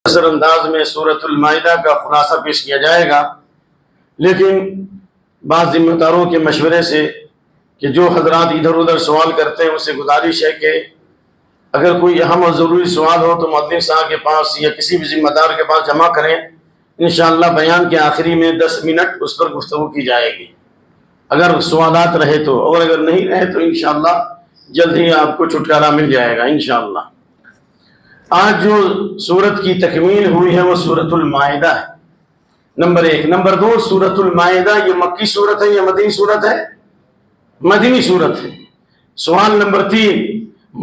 مختصر انداز میں سورۃ المائدہ کا خلاصہ پیش کیا جائے گا، لیکن بعض ذمہ داروں کے مشورے سے کہ جو حضرات ادھر ادھر سوال کرتے ہیں ان سے گزارش ہے کہ اگر کوئی اہم اور ضروری سوال ہو تو مؤذن صاحب کے پاس یا کسی بھی ذمہ دار کے پاس جمع کریں، انشاءاللہ بیان کے آخری میں 10 منٹ اس پر گفتگو کی جائے گی اگر سوالات رہے تو، اور اگر نہیں رہے تو انشاءاللہ جلد ہی آپ کو چھٹکارا مل جائے گا انشاءاللہ۔ آج جو سورت کی تکمیل ہوئی ہے وہ سورۃ المائدہ ہے، نمبر 1۔ نمبر 2، سورۃ المائدہ یہ مکی سورت ہے یا مدنی سورت ہے؟ مدنی سورت ہے۔ سوال نمبر 3،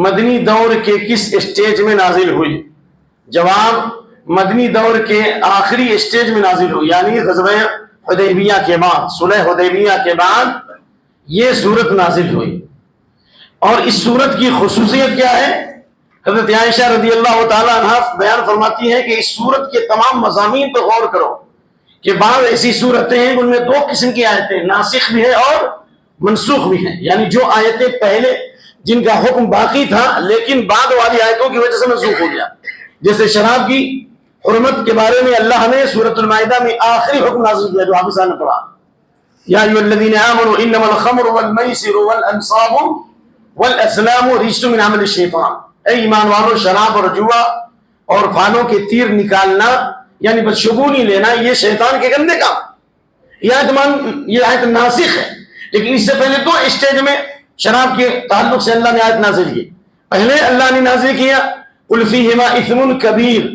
مدنی دور کے کس اسٹیج میں نازل ہوئی؟ جواب، مدنی دور کے آخری اسٹیج میں نازل ہوئی، یعنی غزوہ حدیبیہ کے بعد، صلح حدیبیہ کے بعد یہ سورت نازل ہوئی۔ اور اس سورت کی خصوصیت کیا ہے؟ حضرت عائشہ رضی اللہ تعالی عنہ بیان فرماتی ہے کہ اس سورت کے تمام مضامین پر غور کرو کہ بعض ایسی صورتیں ہیں ان میں 2 قسم کی آیتیں، ناسخ بھی ہے اور منسوخ بھی ہیں، یعنی جو آیتیں پہلے جن کا حکم باقی تھا لیکن بعد والی آیتوں کی وجہ سے منسوخ ہو گیا، جیسے شراب کی حرمت کے بارے میں اللہ نے سورۃ المائدہ میں آخری حکم نازل کیا جو حافظ صاحب نے پڑھا، یا ایھا الذین آمنوا انما الخمر والمیسر والانصاب والازلام رجس من عمل الشیطان، اے ایمان والو، شراب اور جوا اور پھانوں کے تیر نکالنا یعنی بدشگونی لینا یہ شیطان کے گندے کام۔ یہ آیت ناسخ ہے، لیکن اس سے پہلے 2 اسٹیج میں شراب کے تعلق سے اللہ نے آیت نازل کی۔ پہلے اللہ نے نازل کیا قل فیہما اثم کبیر،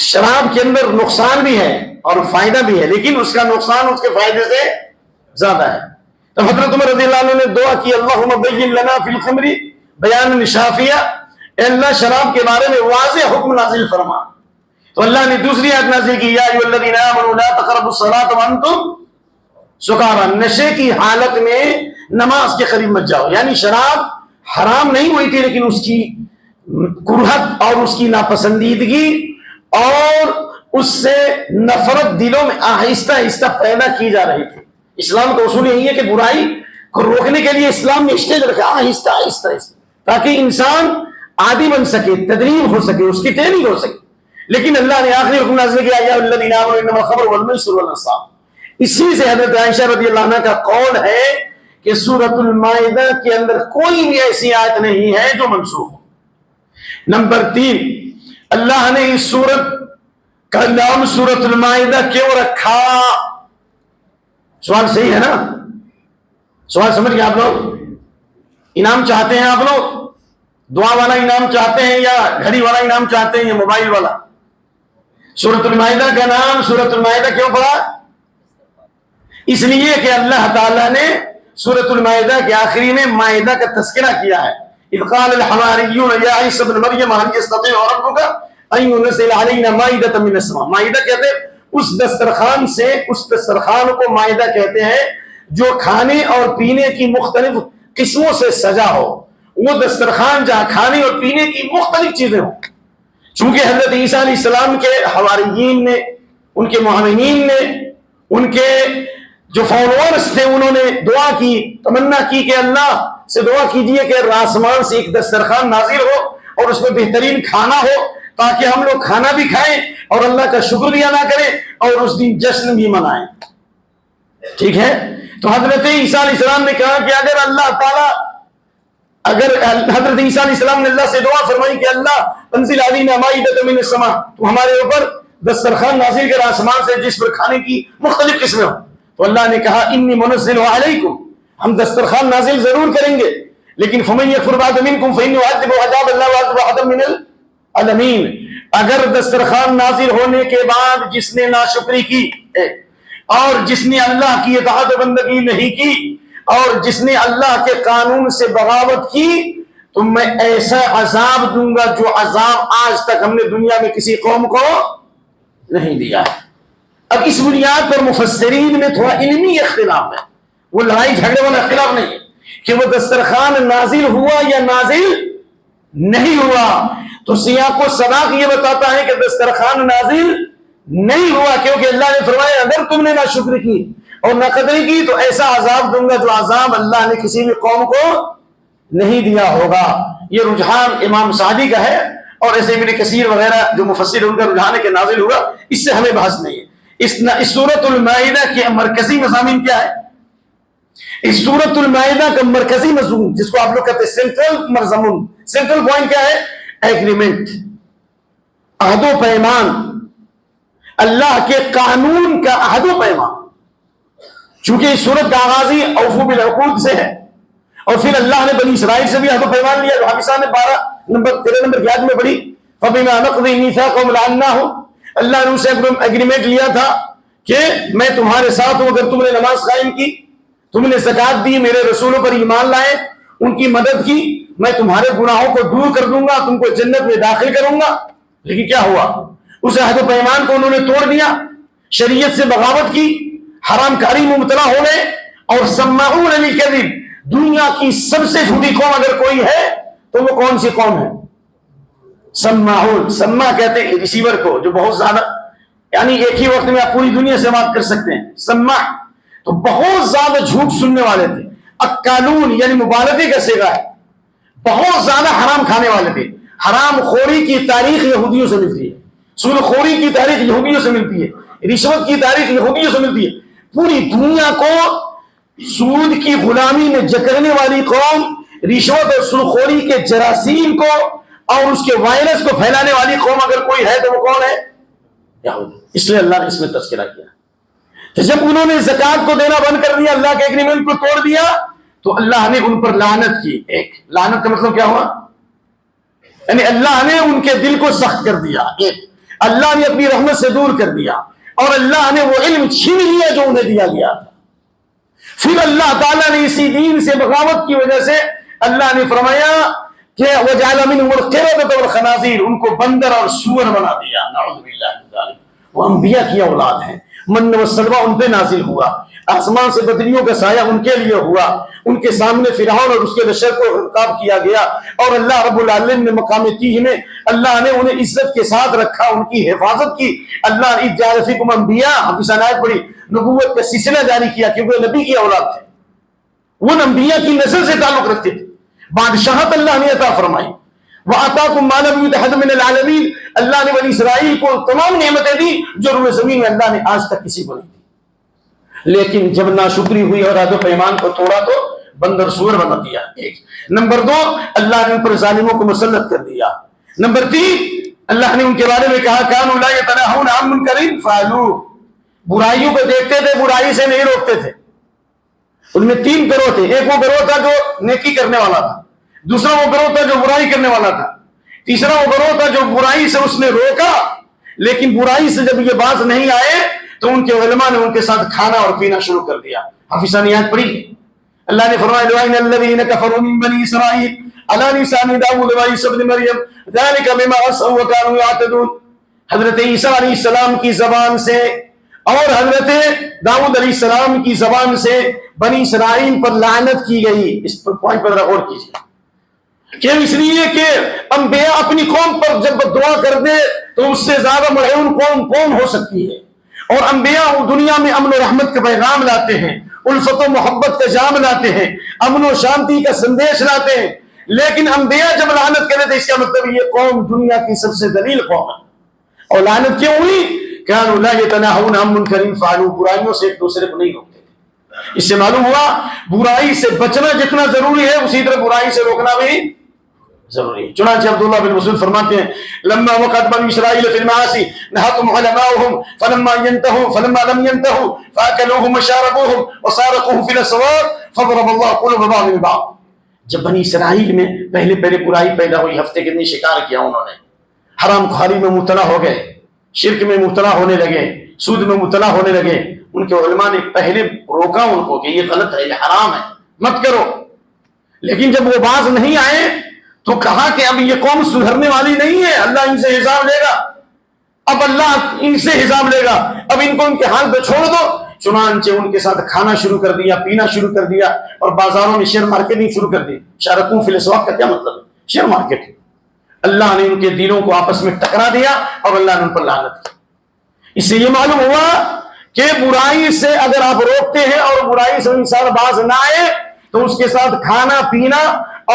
شراب کے اندر نقصان بھی ہے اور فائدہ بھی ہے، لیکن اس کا نقصان اس کے فائدے سے زیادہ ہے۔ تو حضرت عمر رضی اللہ عنہ نے دعا کی اللہم بین لنا فی الخمر بیان شافیہ، اے اللہ شراب کے بارے میں واضح حکم نازل فرما۔ تو اللہ نے دوسری آیت نازل کی یا ایھا الذین آمنوا لا تقربوا الصلاۃ وانتم سکارى، نشے کی حالت میں نماز کے قریب مت جاؤ، یعنی شراب حرام نہیں ہوئی تھی لیکن اس کی کرہت اور اس کی ناپسندیدگی اور اس سے نفرت دلوں میں آہستہ آہستہ پیدا کی جا رہی تھی۔ اسلام کا اصول یہی ہے کہ برائی کو روکنے کے لیے اسلام نے اسٹیج رکھا، آہستہ آہستہ تاکہ انسان عادی بن سکے، تدریب ہو سکے، اس کی ٹریننگ ہو سکے۔ لیکن اللہ نے آخری حکم نازل کیا یا الذین آمنوا انما الخمر والمیسر والانصاب۔ اسی سے حضرت عائشہ رضی اللہ عنہ کا قول ہے کہ سورۃ المائدہ کے اندر کوئی بھی ایسی آیت نہیں ہے جو منسوخ ہو۔ نمبر 3، اللہ نے اس سورت کا نام سورۃ المائدہ کیوں رکھا؟ سوال صحیح ہے نا؟ سوال سمجھ گئے آپ لوگ؟ انعام چاہتے ہیں آپ لوگ؟ دعا والا انعام چاہتے ہیں یا گھڑی والا انعام چاہتے ہیں یا موبائل والا؟ سورۃ المائدہ کا نام سورۃ المائدہ کیوں پڑا؟ اس لیے کہ اللہ تعالیٰ نے سورۃ المائدہ کے آخری میں مائدہ کا تذکرہ کیا ہے۔ اذ قال الحواریون یا عیسی ابن مریم هل یستطیع ربک ان ینزل علینا مائدۃ من السماء، مائدہ کہتے ہیں اس دسترخوان سے، اس دسترخوان کو مائدہ کہتے ہیں جو کھانے اور پینے کی مختلف قسموں سے سجا ہو، وہ دسترخوان جہاں کھانے اور پینے کی مختلف چیزیں ہوں۔ چونکہ حضرت عیسیٰ علیہ السلام کے حواریین نے، ان کے معاونین نے، ان کے جو فالوورز تھے انہوں نے دعا کی، تمنا کی کہ اللہ سے دعا کیجئے کہ آسمان سے ایک دسترخوان نازل ہو اور اس میں بہترین کھانا ہو تاکہ ہم لوگ کھانا بھی کھائیں اور اللہ کا شکر بھی ادا کریں اور اس دن جشن بھی منائیں۔ ٹھیک ہے؟ تو حضرت عیسیٰ علیہ السلام نے کہا کہ اگر حضرت عیسیٰ علیہ السلام نے اللہ سے دعا فرمائی کہ اللہ انزل علینا مائدۃ من السماء، تو ہمارے اوپر دسترخوان نازل کر آسمان سے جس پر کھانے کی مختلف قسمیں ہوں، تو اللہ نے کہا انی منزل علیکم، ہم دسترخوان نازل ضرور کریں گے، لیکن فمن یکفر بعد منکم فانی اعذبہ عذابا لا اعذب احدا من العالمین، اگر دسترخوان نازل ہونے کے بعد جس نے ناشکری کی اور جس نے اللہ کی اطاعت و بندگی نہیں کی اور جس نے اللہ کے قانون سے بغاوت کی تو میں ایسا عذاب دوں گا جو عذاب آج تک ہم نے دنیا میں کسی قوم کو نہیں دیا ہے۔ اب اس بنیاد پر مفسرین میں تھوڑا علمی اختلاف ہے، وہ لڑائی جھگڑے والا اختلاف نہیں ہے کہ وہ دسترخوان نازل ہوا یا نازل نہیں ہوا، تو سیاق و سباق یہ بتاتا ہے کہ دسترخوان نازل نہیں ہوا، کیونکہ اللہ نے فرمایا اگر تم نے ناشکری کی اور ناقدری کی تو ایسا عذاب دوں گا جو عذاب اللہ نے کسی بھی قوم کو نہیں دیا ہوگا۔ یہ رجحان امام سعدی کا ہے اور ایسے ابن کثیر وغیرہ جو مفسر ان کا رجحان ہے کہ نازل ہوا، اس سے ہمیں بحث نہیں ہے۔ اس سورۃ المائدہ کے مرکزی مضامین کیا ہے؟ اس سورۃ المائدہ کا مرکزی مضمون جس کو آپ لوگ کہتے ہیں سینٹرل مضمون، سینٹرل پوائنٹ کیا ہے؟ ایگریمنٹ، عہد و پیمان، اللہ کے قانون کا عہد و پیمان۔ چونکہ اس سورت کا آغاز ہی اوفوا بالعقود سے ہے، اور پھر اللہ نے بنی اسرائیل سے بھی عہد و پیمان لیا، جو حافظ صاحب نے 13 نمبر کی آیت میں پڑھی، فَبِمَا نَقْضِهِمْ مِيثَاقَهُمْ لَعَنَّاهُمْ، اللہ نے ان سے ایگریمنٹ لیا تھا کہ میں تمہارے ساتھ ہوں، اگر تم نے نماز قائم کی، تم نے زکات دی، میرے رسولوں پر ایمان لائے، ان کی مدد کی، میں تمہارے گناہوں کو دور کر دوں گا، تم کو جنت میں داخل کروں گا۔ لیکن کیا ہوا؟ اس عہد و پیمان کو انہوں نے توڑ دیا، شریعت سے بغاوت کی، حرام کاری میں مبتلا ہو گئے، اور سماعون للکذب، دنیا کی سب سے جھوٹی قوم اگر کوئی ہے تو وہ کون سی قوم ہے؟ سماعون، سماع کہتے ہیں ریسیور کو، جو بہت زیادہ، یعنی ایک ہی وقت میں آپ پوری دنیا سے بات کر سکتے ہیں۔ سماع تو بہت زیادہ جھوٹ سننے والے تھے۔ اکالون یعنی مبالغے کا صیغہ ہے، بہت زیادہ حرام کھانے والے تھے۔ حرام خوری کی تاریخ یہودیوں سے ملتی ہے، سود خوری کی تاریخ یہودیوں سے ملتی ہے، رشوت کی تاریخ یہودیوں سے ملتی ہے۔ پوری دنیا کو سود کی غلامی میں جکڑنے والی قوم، رشوت اور سود خوری کے جراثیم کو اور اس کے وائرس کو پھیلانے والی قوم اگر کوئی ہے تو وہ کون ہے؟ یہودی۔ اس لیے اللہ نے اس میں تذکرہ کیا۔ تو جب انہوں نے زکات کو دینا بند کر دیا، اللہ کے ایگریمنٹ کو توڑ دیا، تو اللہ نے ان پر لعنت کی۔ ایک لعنت کا مطلب کیا ہوا؟ یعنی اللہ نے ان کے دل کو سخت کر دیا، ایک اللہ نے اپنی رحمت سے دور کر دیا، اور اللہ نے وہ علم چھین لیا جو انہیں دیا گیا تھا۔ پھر اللہ تعالیٰ نے اسی دین سے بغاوت کی وجہ سے اللہ نے فرمایا کہ وَجَعَلَ مِنْهُمُ الْقِرَدَةَ وَالْخَنَازِيرَ، ان کو بندر اور سور بنا دیا۔ نعوذ باللہ من ذلک۔ وہ انبیاء کی اولاد ہیں، من و سلوہ ان پہ نازل ہوا، آسمان سے بدریوں کا سایہ ان کے لیے ہوا، ان کے سامنے فرعون اور اس کے لشکر کو خطاب کیا گیا، اور اللہ رب العالمین نے مقام تیہ میں اللہ نے انہیں عزت کے ساتھ رکھا، ان کی حفاظت کی۔ اللہ نے جعل فیکم انبیاء، حافظ آیت پڑھی، نبوت کا سلسلہ جاری کیا، کیونکہ وہ نبی کی اولاد تھے، وہ انبیاء کی نسل سے تعلق رکھتے تھے۔ بادشاہت اللہ نے عطا فرمائی۔ وَآتَاكُمْ مَا لَمْ يُؤْتِ أَحَدًا مِنَ الْعَالَمِينَ، اللہ نے بنی اسرائیل کو تمام نعمتیں دی جو روئے زمین میں اللہ نے آج تک کسی کو نہیں دی۔ لیکن جب ناشکری ہوئی اور عہد و پیمان کو توڑا تو بندر سور بنا دیا، ایک۔ نمبر 2، اللہ نے ان پر ظالموں کو مسلط کر دیا۔ نمبر 3، اللہ نے ان کے بارے میں کہا كَانُوا لَا يَتَنَاهَوْنَ عَن مُنكَرٍ فَعَلُوهُ، برائیوں کو دیکھتے تھے، برائی سے نہیں روکتے تھے۔ ان میں 3 گروہ تھے، ایک وہ گروہ تھا جو نیکی کرنے والا تھا، دوسرا وہ گروہ تھا جو برائی کرنے والا تھا، تیسرا وہ گروہ تھا جو برائی سے اس نے روکا، لیکن برائی سے جب یہ باز نہیں آئے تو ان کے علماء نے ان کے ساتھ کھانا اور پینا شروع کر دیا۔ حافظہ نے آیت پڑھی، اللہ نے فرمایا لَعِنَ الَّذِينَ كَفَرُوا مِن بَنِي إِسْرَائِيلَ عَلَىٰ لِسَانِ دَاوُودَ وَعِيسَىٰ ابْنِ مَرْيَمَ ذَلِكَ بِمَا عَصَوا وَكَانُوا يَعْتَدُونَ۔ حضرت عیسیٰ علیہ السلام کی زبان سے اور حضرت داؤد علیہ السلام کی زبان سے بنی اسرائیل پر لعنت کی گئی۔ اس پر پوائنٹ پر غور کیجیے کہ اس لیے کہ انبیاء اپنی قوم پر جب دعا کر دے تو اس سے زیادہ ملعون قوم کون ہو سکتی ہے، اور انبیاء دنیا میں امن و رحمت کا پیغام لاتے ہیں، الفت و محبت کا جام لاتے ہیں، امن و شانتی کا سندیش لاتے ہیں، لیکن انبیاء جب لعنت کرے تو اس کا مطلب یہ قوم دنیا کی سب سے ذلیل قوم ہے۔ اور لعنت کیوں ہوئی؟ كانوا لا يتناهون عن منكر فعلوه، برائیوں سے ایک دوسرے کو نہیں روکتے تھے۔ اس سے معلوم ہوا برائی سے بچنا جتنا ضروری ہے اسی طرح برائی سے روکنا بھی ضروری ہے۔ چنانچہ عبداللہ بن مسعود فرماتے ہیں لما وقعت بنی اسرائیل فی المعاصی نہتهم علماؤهم فلما لم ينتهوا فاكلوهم وشاربوهم وسارقوهم في الاسواق فضرب الله قلوب بعضهم ببعض۔ جب بنی اسرائیل میں پہلے برائی پیدا ہوئی، ہفتے کے دن شکار کیا انہوں نے، حرام خواری میں مبتلا ہو گئے، شرک میں مبتلا ہونے لگے، سود میں مبتلا ہونے لگے، ان کے علماء نے پہلے روکا ان کو کہ یہ غلط ہے، یہ حرام ہے، مت کرو۔ لیکن جب وہ باز نہیں آئے تو کہا کہ اب یہ قوم سدھرنے والی نہیں ہے، اللہ ان سے حساب لے گا، اب اللہ ان سے حساب لے گا، اب ان کو ان کے حال پہ چھوڑ دو۔ چنانچہ ان کے ساتھ کھانا شروع کر دیا، پینا شروع کر دیا، اور بازاروں میں شیئر مارکیٹنگ شروع کر دی۔ شارکون فی الاسواق کا کیا مطلب ہے؟ Share market. اللہ نے ان کے دلوں کو آپس میں ٹکرا دیا اور اللہ نے ان پر لعنت کی۔ اس سے یہ معلوم ہوا کہ برائی سے اگر آپ روکتے ہیں اور برائی سے انسان باز نہ آئے تو اس کے ساتھ کھانا پینا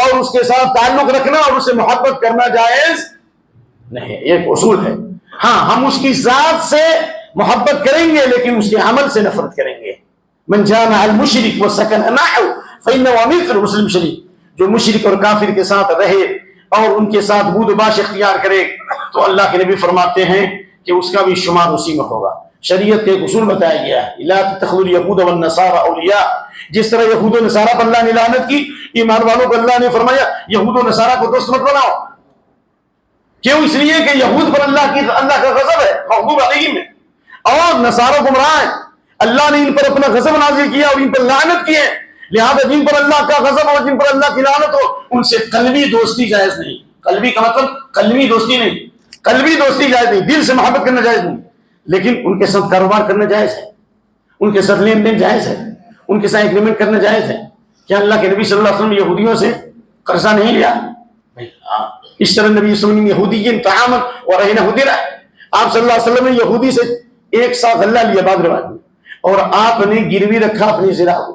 اور اس کے ساتھ تعلق رکھنا اور اسے محبت کرنا جائز نہیں، ایک اصول ہے. ہاں ہم اس کی ذات سے محبت کریں گے لیکن اس کے عمل سے نفرت کریں گے. من جامع المشرک وسکن معه فإنه مثل مسلم شریف، جو مشرک اور کافر کے ساتھ رہے اور ان کے ساتھ بود و باش اختیار کرے تو اللہ کے نبی فرماتے ہیں کہ اس کا بھی شمار اسی میں ہوگا. شریعت کے ایک اصول بتایا گیا ہے، لا تتخذوا اليهود والنصارى اولیاء. جس طرح یہود و نصارہ پر اللہ نے لعنت کی، ایمان والوں کو اللہ نے فرمایا یہود و نصارہ کو دوست مت بناؤ. کیوں؟ اس لیے کہ یہود پر اللہ کا غضب ہے، محبوب علیہم ہے، اور نصارہ گمراہ ہیں. اللہ نے ان پر اپنا غضب نازل کیا اور ان پر لعنت کی ہے. لہذا جن پر اللہ کا غضب اور جن پر اللہ کی لعنت ہو ان سے قلبی دوستی جائز نہیں. قلبی کا مطلب قلبی دوستی نہیں، قلبی دوستی جائز نہیں، دل سے محبت کرنا جائز نہیں، لیکن ان کے ساتھ کاروبار کرنا جائز ہے، ان کے ساتھ لین دین جائز ہے، ان کے ساتھ ایگریمنٹ کرنا جائز ہے. کیا اللہ کے نبی صلی اللہ علیہ وسلم یہودیوں سے قرضہ نہیں لیا؟ اس طرح نبی صلی اللہ علیہ وسلم یہودی طعاما ورهنه درع، آپ صلی اللہ علیہ وسلم نے یہودی سے ایک سا غلہ لیا بعد روایت میں، اور آپ نے گروی رکھا اپنی زرع کو.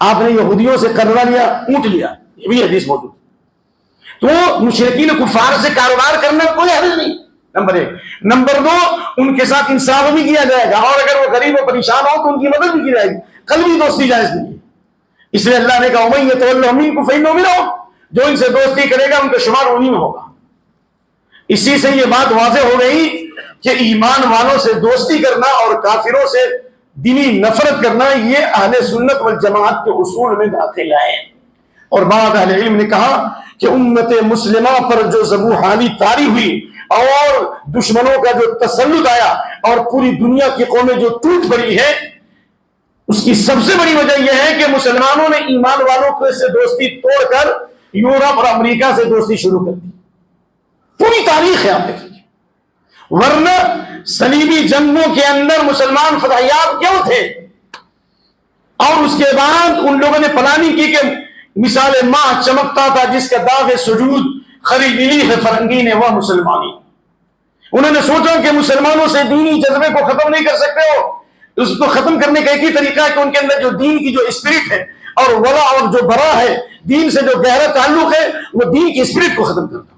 آپ نے یہودیوں سے قرضہ لیا، اونٹ لیا، یہ بھی حدیث موجود. تو مشرکین کفار سے کاروبار کرنا کوئی حرج نہیں، نمبر ایک. نمبر دو، ان کے ساتھ انصاف بھی کیا جائے گا، اور اگر وہ غریب و پریشان ہو تو ان کی مدد بھی کی جائے گی. قلبی دوستی جائز نہیں ہے. اس لیے اللہ نے کہا وَمَن يَتَوَلَّهُم مِّنكُمْ فَإِنَّهُ مِنْهُمْ، جو ان سے دوستی کرے گا ان کا شمار انہی میں ہوگا. اسی سے یہ بات واضح ہو گئی کہ ایمان والوں سے دوستی کرنا اور کافروں سے دینی نفرت کرنا یہ اہل سنت والجماعت کے اصول میں داخل ہے. اور بعض اہل علم نے کہا کہ امت مسلمہ پر جو ذبح حالی طاری ہوئی اور دشمنوں کا جو تسلط آیا اور پوری دنیا کی قومیں جو ٹوٹ پڑی ہے، اس کی سب سے بڑی وجہ یہ ہے کہ مسلمانوں نے ایمان والوں سے دوستی توڑ کر یورپ اور امریکہ سے دوستی شروع کر دی. پوری تاریخ ہے آپ دیکھیے. ورنہ صلیبی جنگوں کے اندر مسلمان فتحیاب کیوں تھے؟ اور اس کے بعد ان لوگوں نے پلاننگ کی کہ مثال ماہ چمکتا تھا جس کا داغ سجود خریدی ہے فرنگی نے وہ مسلمانی. انہوں نے سوچا کہ مسلمانوں سے دینی جذبے کو ختم نہیں کر سکتے ہو، اس کو ختم کرنے کا ایک ہی طریقہ ہے کہ ان کے اندر جو دین کی جو اسپرٹ ہے اور ولا اور جو برا ہے، دین سے جو گہرا تعلق ہے، وہ دین کی اسپرٹ کو ختم کرتا.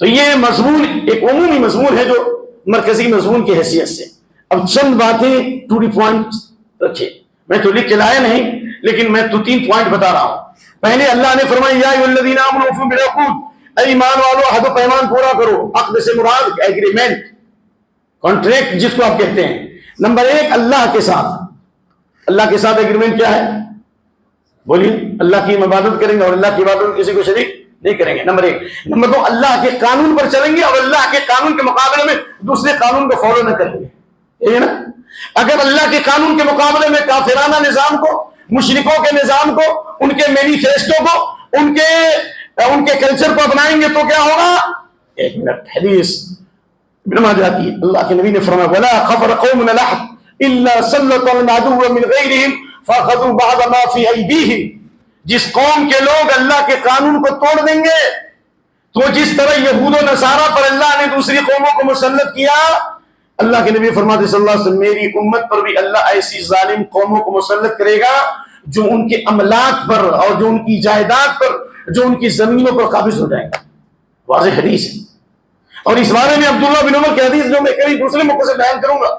تو یہ مضمون ایک عمومی مضمون ہے جو مرکزی مضمون کی حیثیت سے. اب چند باتیں ٹو دی پوائنٹ رکھے، میں تو لکھ کے لایا نہیں لیکن میں تو 3 پوائنٹ بتا رہا ہوں. پہلے اللہ نے فرمایا یا ایھا الذین آمنوا اوفوا بالعقود، اے ایمان والو عہد و پیمان پورا کرو. عقد سے مراد ایگریمنٹ، کانٹریکٹ جس کو آپ کہتے ہیں. نمبر 1 اللہ کے ساتھ. اللہ کے ساتھ ایگریمنٹ کیا ہے؟ بولیے. اللہ کی عبادت کریں گے اور اللہ کی عبادت میں کسی کو شریک نہیں کریں گے، نمبر 1. نمبر 2 اللہ کے قانون پر چلیں گے اور اللہ کے قانون کے مقابلے میں دوسرے قانون کو فالو نہ کریں گے. یہ ہے نا؟ اگر اللہ کے قانون کے مقابلے میں کافرانہ نظام کو، مشرکوں کے نظام کو، ان کے مینیفیسٹو کو، ان کے کلچر کو اپنائیں گے تو کیا ہوگا؟ ایک منٹ، حدیث ابن ماجہ کی، اللہ کے نبی نے فرمایا ولا خفر قوم لحد الا سلط العدو من غیرهم فاخذوا بعض ما في ايديهم. جس قوم کے لوگ اللہ کے قانون کو توڑ دیں گے تو جس طرح یہود و نصارہ پر اللہ نے دوسری قوموں کو مسلط کیا، اللہ کے نبی فرماتے صلی اللہ علیہ وسلم میری امت پر بھی اللہ ایسی ظالم قوموں کو مسلط کرے گا جو ان کے املاک پر اور جو ان کی جائیداد پر، جو ان کی زمینوں پر قابض ہو جائیں گے. واضح حدیث ہے. اور اس بارے میں عبداللہ بن عمر کی حدیث جو میں کئی دوسرے موقع سے بیان کروں گا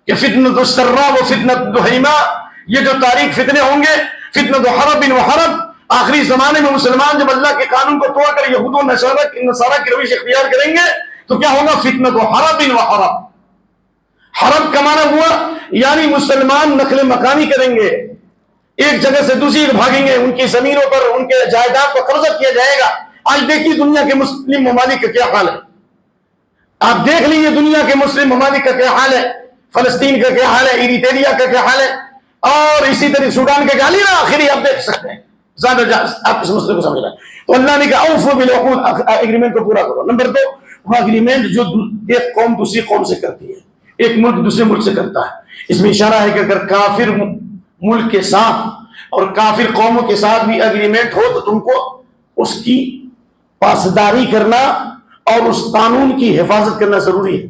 کہ فتنۃ السراء و فتنۃ دحیمہ، یہ جو تاریخ فتنے ہوں گے، فتنۃ حرب و حرب، آخری زمانے میں مسلمان جب اللہ کے قانون کو توڑ کر یہود و نصارہ کی روش اختیار کریں گے تو کیا ہوگا؟ فتنۃ حرب و حرب. حرب کا معنی ہوا یعنی مسلمان نقل مکانی کریں گے، ایک جگہ سے دوسری بھاگیں گے، ان کی زمینوں پر، ان کے جائیداد پر قبضہ کیا جائے گا. آج دیکھیے دنیا کے مسلم ممالک کا کیا حال ہے. آپ دیکھ لیجیے دنیا کے مسلم ممالک کا کیا حال ہے، فلسطین کا کیا حال ہے، ایریٹریا کا کیا حال ہے، اور اسی طرح سوڈان کا کیا حال ہے. آخری آپ دیکھ سکتے ہیں. زیادہ آپ اس مسئلے کو سمجھ رہے ہیں. تو اللہ نے کہا اوفوا بالعقود، ایگریمنٹ کو پورا کرو. نمبر 2 وہ ایگریمنٹ جو ایک قوم دوسری قوم سے کرتی ہے، ایک ملک دوسرے ملک سے کرتا ہے. اس میں اشارہ ہے کہ اگر کافر ملک کے ساتھ اور کافر قوموں کے ساتھ بھی ایگریمنٹ ہو تو تم کو اس کی پاسداری کرنا اور اس قانون کی حفاظت کرنا ضروری ہے.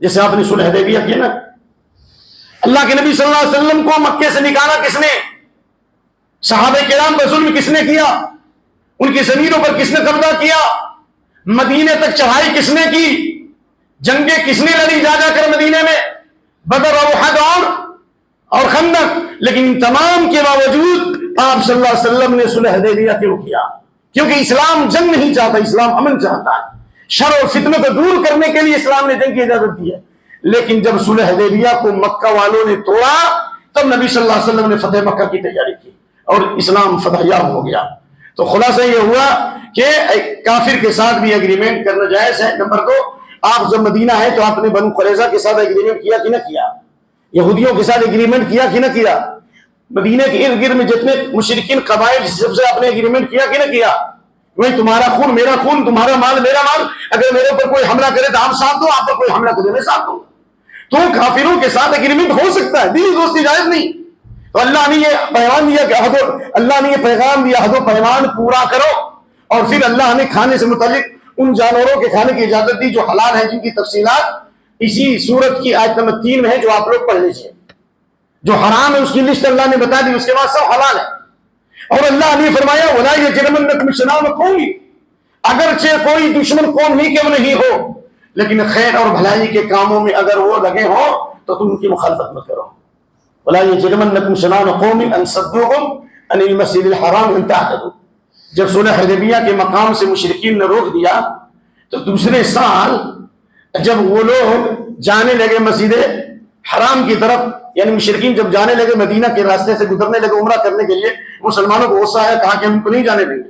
جیسے آپ نے صلح حدیبیہ کیا نا، اللہ کے نبی صلی اللہ علیہ وسلم کو مکے سے نکالا کس نے؟ صحابہ کرام پر ظلم کس نے کیا؟ ان کی زمینوں پر کس نے قبضہ کیا؟ مدینے تک چڑھائی کس نے کی؟ جنگیں کس نے لڑی جا جا کر مدینے میں؟ بدر اور احد اور خندق. لیکن تمام کے باوجود آپ صلی اللہ علیہ وسلم نے صلح حدیبیہ کیوں کیا؟ کیونکہ اسلام جنگ نہیں چاہتا، اسلام امن چاہتا ہے. شر اور فتنہ کو دور کرنے کے لیے اسلام نے جنگ کی اجازت دی ہے. لیکن جب صلح حدیبیہ کو مکہ والوں نے توڑا تب نبی صلی اللہ علیہ وسلم نے فتح مکہ کی تیاری کی اور اسلام فتح یاب ہو گیا. تو خلاصہ یہ ہوا کہ کافر کے ساتھ بھی ایگریمنٹ کرنا جائز ہے. نمبر 2، آپ جب مدینہ ہے تو آپ نے بنو قریظہ کے ساتھ ایگریمنٹ کیا کہ نہ کیا؟ یہودیوں کے ساتھ ایگریمنٹ کیا کہ نہ کیا؟ مدینہ کے ارد گرد میں جتنے مشرکین قبائل سب سے آپ نے ایگریمنٹ کیا کہ نہ کیا؟ وہی تمہارا خون میرا خون، تمہارا مال میرا مال، اگر میرے اوپر کوئی حملہ کرے تو آپ ساتھ دو، آپ پر کوئی حملہ کرے میں ساتھ دوں. تو کافروں کے ساتھ ایگریمنٹ ہو سکتا ہے، دلی دوستی جائز نہیں. تو اللہ نے یہ پیغام دیا کہ اللہ نے یہ پیغام دیا حد و پیمان پورا کرو. اور پھر اللہ نے کھانے سے متعلق ان جانوروں کے کھانے کی اجازت دی جو حلال ہیں، جن کی تفصیلات اسی سورت کی آیت نمبر 3 میں ہے، جو آپ لوگ پڑھ لیجیے. جو حرام ہے اس کی لسٹ اللہ نے بتا دی، اس کے بعد سب حلال ہے. اور اللہ نے فرمایا وَلَا يَجْرِمَنَّكُمْ شَنَآنُ قَوْمٍ، اگرچہ کوئی دشمن قوم ہی کیوں نہیں ہو، لیکن خیر اور بھلائی کے کاموں میں اگر وہ لگے ہوں تو تم ان کی مخالفت مت کرو. وَلَا يَجْرِمَنَّكُمْ شَنَآنُ قَوْمٍ أَن صَدُّوكُمْ عَنِ الْمَسْجِدِ الْحَرَامِ أَن تَعْتَدُوا. جب صلح حدیبیہ کے مقام سے مشرکین نے روک دیا تو دوسرے سال جب وہ لوگ جانے لگے مسجد حرام کی طرف، یعنی مشرکین جب جانے لگے مدینہ کے راستے سے گزرنے لگے عمرہ کرنے کے لیے، مسلمانوں کو غصہ آیا، کہا کہ ہم کو نہیں جانے دیں گے.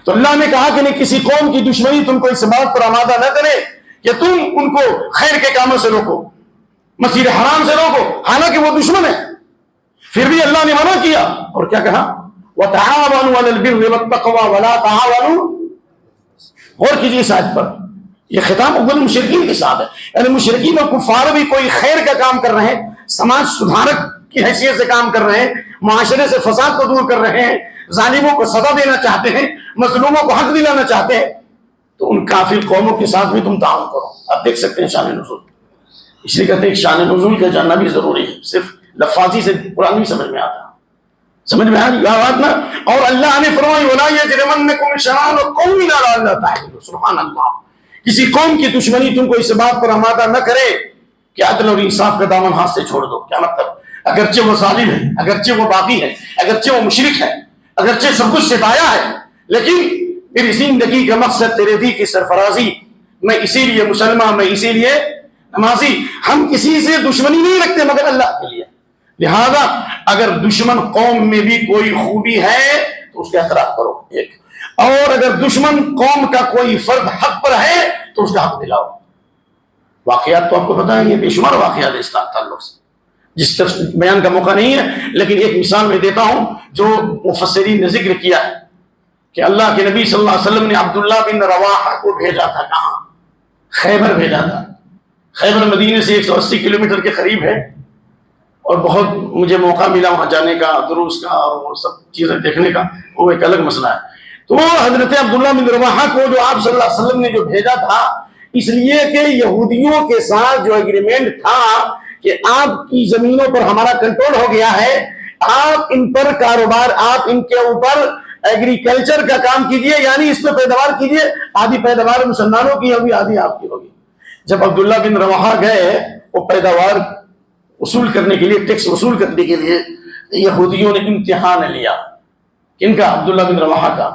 تو اللہ نے کہا کہ نہیں، کسی قوم کی دشمنی تم کو اس بات پر آمادہ نہ کرے کہ تم ان کو خیر کے کاموں سے روکو، مسجد حرام سے روکو، حالانکہ وہ دشمن ہے. پھر بھی اللہ نے منع کیا اور کیا کہا؟ وَتَعَاوَنُوا عَلَى الْبِرِّ وَالتَّقْوَىٰ وَلَا تَعَاوَنُوا. غور کیجیے اس آیت پر، یہ خطاب اول مشرکین کے ساتھ ہے. یعنی مشرکین اور کفار بھی کوئی خیر کا کام کر رہے ہیں، سماج سدھارک کی حیثیت سے کام کر رہے ہیں، معاشرے سے فساد کو دور کر رہے ہیں، ظالموں کو سزا دینا چاہتے ہیں، مظلوموں کو حق دلانا چاہتے ہیں، تو ان کافر قوموں کے ساتھ بھی تم تعاون کرو. آپ دیکھ سکتے ہیں شان نزول، اس لیے کہتے ہیں شان نزول کا جاننا بھی ضروری ہے. صرف لفاظی سے قرآن نہیں سمجھ میں آتا، سمجھ میں آ رہی بات نا؟ اور اللہ نے فرمایا وَلَا يَجْرِمَنَّكُمْ شَنَآنُ قَوْمٍ عَلَىٰ أَلَّا تَعْدِلُوا. سبحان اللہ. کسی قوم کی دشمنی تم کو اس بات پر آمادہ نہ کرے کہ عدل اور انصاف کا دامن ہاتھ سے چھوڑ دو. کیا مطلب؟ اگرچہ وہ ظالم ہے، اگرچہ وہ باغی ہے، اگرچہ وہ مشرک ہے، اگرچہ سب کچھ ستایا ہے، لیکن میری زندگی کا مقصد تیرے دی کی سرفرازی، میں اسی لیے مسلمان، میں اسی لیے نمازی. ہم کسی سے دشمنی نہیں رکھتے مگر اللہ کے لیے. لہذا اگر دشمن قوم میں بھی کوئی خوبی ہے تو اس کا اعتراف کرو ایک، اور اگر دشمن قوم کا کوئی فرد حق پر ہے تو اس کا حق دلاؤ. واقعات تو آپ کو پتا ہے، یہ بے شمار واقعات اس تعلق سے، جس بیان کا موقع نہیں ہے، لیکن ایک مثال میں دیتا ہوں جو مفسرین نے ذکر کیا ہے کہ اللہ کے نبی صلی اللہ علیہ وسلم نے عبداللہ بن رواحہ کو بھیجا تھا. کہاں؟ خیبر بھیجا تھا. خیبر مدینے سے 180 کلومیٹر کے قریب ہے، اور بہت مجھے موقع ملا وہاں جانے کا، دروس کا اور وہ سب چیزیں دیکھنے کا، وہ ایک الگ مسئلہ ہے. تو حضرت عبداللہ بن رواحہ کو جو آپ صلی اللہ علیہ وسلم نے جو بھیجا تھا، اس لیے کہ یہودیوں کے ساتھ جو ایگریمنٹ تھا کہ آپ کی زمینوں پر ہمارا کنٹرول ہو گیا ہے، آپ ان پر کاروبار، آپ ان کے اوپر ایگریکلچر کا کام کیجئے، یعنی اس پہ پیداوار کیجئے، آدھی پیداوار مسلمانوں کی ہوگی، آدھی آپ کی ہوگی. جب عبداللہ بن رواحہ گئے وہ پیداوار وصول کرنے کے لیے، ٹیکس وصول کرنے کے لیے، یہودیوں نے امتحان لیا. کن کا؟ عبداللہ بن رواحہ کا.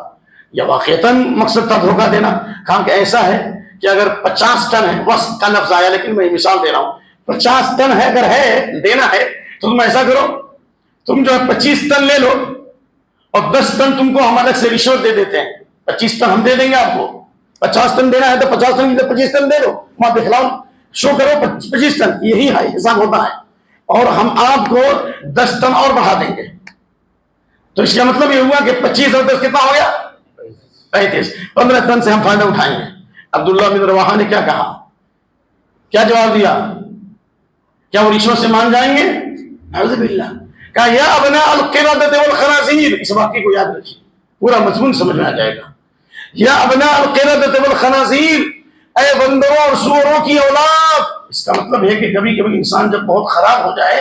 یہ واقعتاً مقصد تھا دھوکہ دینا. کہا کہ ایسا ہے کہ اگر 50 ٹن ہے، وسط کا لفظ آیا لیکن میں مثال دے رہا ہوں، 50 ٹن ہے اگر ہے دینا ہے تو تم ایسا کرو، تم جو ہے 25 ٹن لے لو اور 10 ٹن تم کو ہم الگ سے رشوت دے دیتے ہیں. 25 ٹن ہم دے دیں گے آپ کو، 50 ٹن دینا ہے تو 50 ٹن کی 25 ٹن دے دو، وہاں دکھلاؤ، شو کرو 25 ٹن، یہی ہے حساب ہوتا ہے، اور ہم آپ کو 10 ٹن اور بڑھا دیں گے. تو اس کا مطلب یہ ہوا کہ 25 اور 10 کتنا ہو گیا؟ 35. 15 ٹن سے ہم فائدہ اٹھائیں گے. عبداللہ بن رواحہ نے کیا کہا؟ کیا جواب دیا؟ کیا وہ رشوت سے مان جائیں گے؟ اعوذ باللہ. کہا یا ابناء القردۃ والخنازیر. اس واقعے کو یاد رکھیے، پورا مضمون سمجھ میں آ جائے گا. یا ابناء القردۃ والخنازیر، اے بندروں اور سوروں کی اولاد. اس کا مطلب ہے کہ کبھی کبھی انسان جب بہت خراب ہو جائے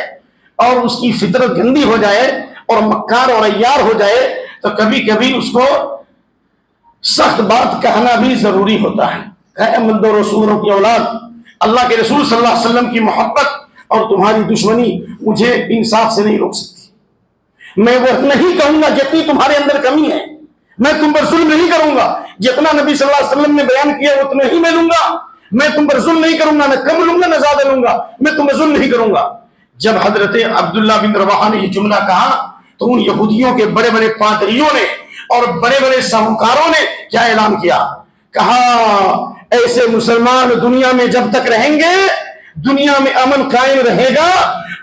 اور اس کی فطرت گندی ہو جائے اور مکار اور عیار ہو جائے تو کبھی کبھی اس کو سخت بات کہنا بھی ضروری ہوتا ہے. اے مند و رسولوں کی اولاد، اللہ کے رسول صلی اللہ علیہ وسلم کی محبت اور تمہاری دشمنی مجھے انصاف سے نہیں روک سکتی. میں وہ نہیں کہوں گا جتنی تمہارے اندر کمی ہے. میں تم پر ظلم نہیں کروں گا، جتنا نبی صلی اللہ علیہ وسلم نے بیان کیا اتنا ہی میں لوں گا. میں تم پر ظلم نہیں کروں گا، نہ کم لوں گا نہ زیادہ لوں گا. میں تم پر ظلم نہیں کروں گا. جب حضرت عبداللہ بن رواحہ نے یہ جملہ کہا تو ان یہودیوں کے بڑے بڑے پادریوں نے اور بڑے بڑے ساہوکاروں نے کیا اعلان کیا؟ کہا ایسے مسلمان دنیا میں جب تک رہیں گے دنیا میں امن قائم رہے گا،